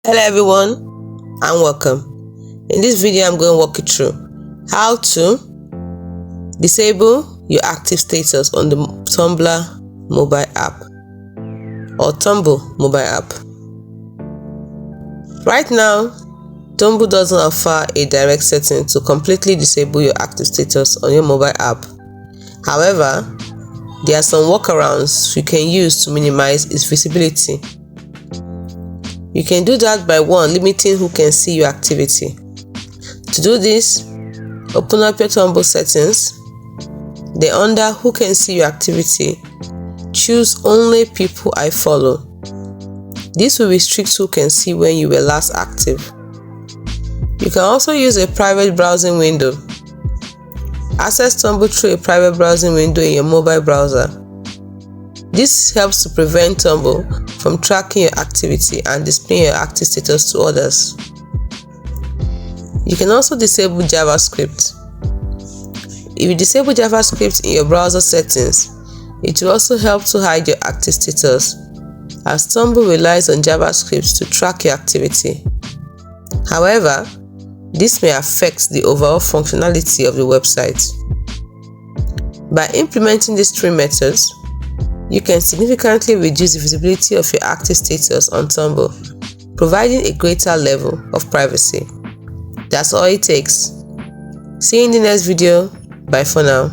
Hello everyone and welcome. In this video I'm going to walk you through how to disable your active status on the Tumblr mobile app or Tumblr mobile app. Right now, Tumblr doesn't offer a direct setting to completely disable your active status on your mobile app. However, there are some workarounds you can use to minimize its visibility. You can do that by 1. Limiting who can see your activity. To do this, open up your Tumblr settings. Then under who can see your activity, choose only people I follow. This will restrict who can see when you were last active. You can also use a private browsing window. Access Tumblr through a private browsing window in your mobile browser. This helps to prevent Tumblr from tracking your activity and displaying your active status to others. You can also disable JavaScript. If you disable JavaScript in your browser settings, it will also help to hide your active status, as Tumblr relies on JavaScript to track your activity. However, this may affect the overall functionality of the website. By implementing these 3 methods, you can significantly reduce the visibility of your active status on Tumblr, providing a greater level of privacy. That's all it takes. See you in the next video. Bye for now.